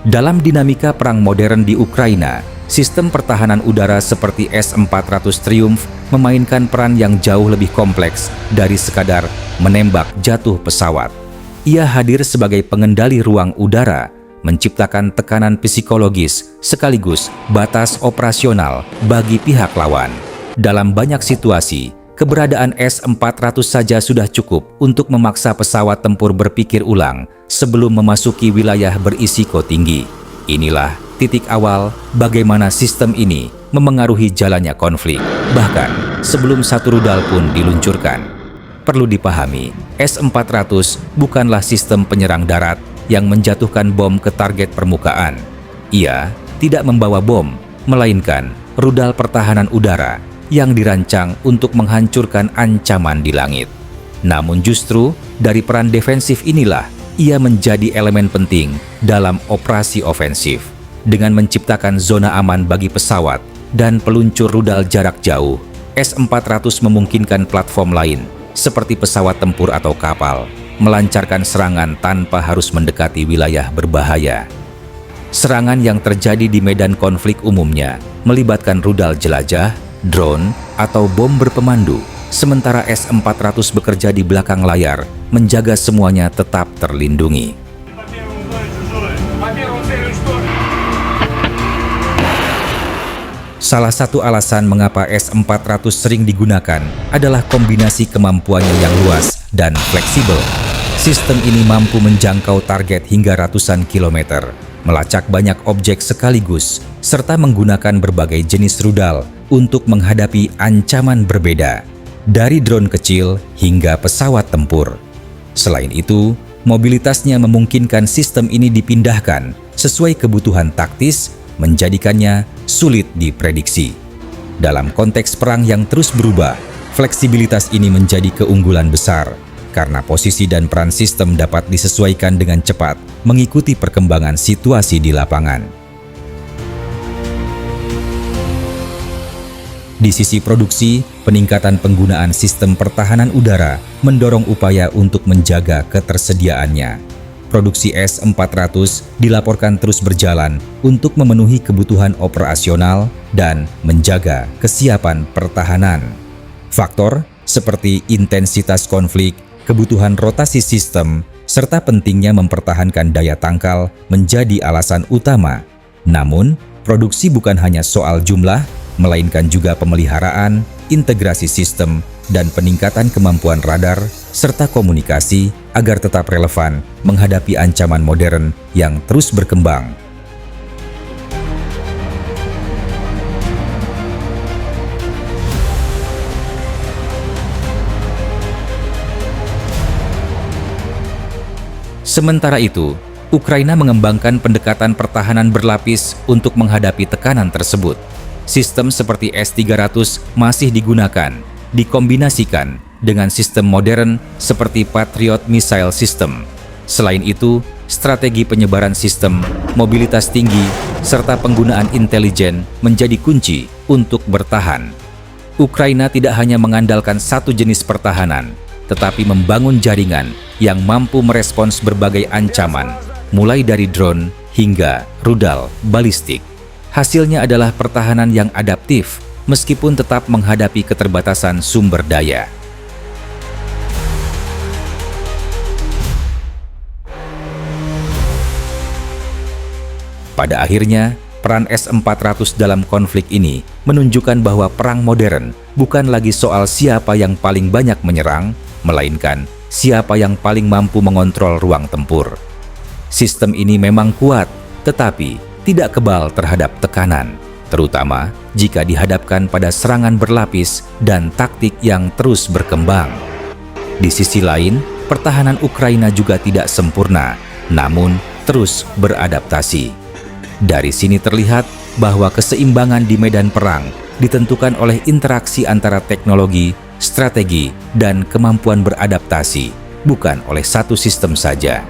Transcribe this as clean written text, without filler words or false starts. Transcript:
Dalam dinamika perang modern di Ukraina, sistem pertahanan udara seperti S-400 Triumph memainkan peran yang jauh lebih kompleks dari sekadar menembak jatuh pesawat. Ia hadir sebagai pengendali ruang udara, menciptakan tekanan psikologis sekaligus batas operasional bagi pihak lawan. Dalam banyak situasi, keberadaan S-400 saja sudah cukup untuk memaksa pesawat tempur berpikir ulang sebelum memasuki wilayah berisiko tinggi. Inilah titik awal bagaimana sistem ini memengaruhi jalannya konflik, bahkan sebelum satu rudal pun diluncurkan. Perlu dipahami, S-400 bukanlah sistem penyerang darat yang menjatuhkan bom ke target permukaan. Ia tidak membawa bom, melainkan rudal pertahanan udara yang dirancang untuk menghancurkan ancaman di langit. Namun justru dari peran defensif inilah ia menjadi elemen penting dalam operasi ofensif. Dengan menciptakan zona aman bagi pesawat dan peluncur rudal jarak jauh, S-400 memungkinkan platform lain seperti pesawat tempur atau kapal melancarkan serangan tanpa harus mendekati wilayah berbahaya. Serangan yang terjadi di medan konflik umumnya melibatkan rudal jelajah, drone, atau bom berpemandu, sementara S-400 bekerja di belakang layar, menjaga semuanya tetap terlindungi. Salah satu alasan mengapa S-400 sering digunakan adalah kombinasi kemampuannya yang luas dan fleksibel. Sistem ini mampu menjangkau target hingga ratusan kilometer, melacak banyak objek sekaligus, serta menggunakan berbagai jenis rudal untuk menghadapi ancaman berbeda, dari drone kecil hingga pesawat tempur. Selain itu, mobilitasnya memungkinkan sistem ini dipindahkan sesuai kebutuhan taktis, menjadikannya sulit diprediksi. Dalam konteks perang yang terus berubah, fleksibilitas ini menjadi keunggulan besar, karena posisi dan peran sistem dapat disesuaikan dengan cepat mengikuti perkembangan situasi di lapangan. Di sisi produksi, peningkatan penggunaan sistem pertahanan udara mendorong upaya untuk menjaga ketersediaannya. Produksi S-400 dilaporkan terus berjalan untuk memenuhi kebutuhan operasional dan menjaga kesiapan pertahanan. Faktor seperti intensitas konflik, kebutuhan rotasi sistem, serta pentingnya mempertahankan daya tangkal menjadi alasan utama. Namun, produksi bukan hanya soal jumlah, melainkan juga pemeliharaan, integrasi sistem, dan peningkatan kemampuan radar serta komunikasi agar tetap relevan menghadapi ancaman modern yang terus berkembang. Sementara itu, Ukraina mengembangkan pendekatan pertahanan berlapis untuk menghadapi tekanan tersebut. Sistem seperti S-300 masih digunakan, dikombinasikan dengan sistem modern seperti Patriot Missile System. Selain itu, strategi penyebaran sistem, mobilitas tinggi, serta penggunaan intelijen menjadi kunci untuk bertahan. Ukraina tidak hanya mengandalkan satu jenis pertahanan, tetapi membangun jaringan yang mampu merespons berbagai ancaman, mulai dari drone hingga rudal balistik. Hasilnya adalah pertahanan yang adaptif, meskipun tetap menghadapi keterbatasan sumber daya. Pada akhirnya, peran S-400 dalam konflik ini menunjukkan bahwa perang modern bukan lagi soal siapa yang paling banyak menyerang, melainkan siapa yang paling mampu mengontrol ruang tempur. Sistem ini memang kuat, tetapi tidak kebal terhadap tekanan, terutama jika dihadapkan pada serangan berlapis dan taktik yang terus berkembang. Di sisi lain, pertahanan Ukraina juga tidak sempurna, namun terus beradaptasi. Dari sini terlihat bahwa keseimbangan di medan perang ditentukan oleh interaksi antara teknologi, strategi, dan kemampuan beradaptasi, bukan oleh satu sistem saja.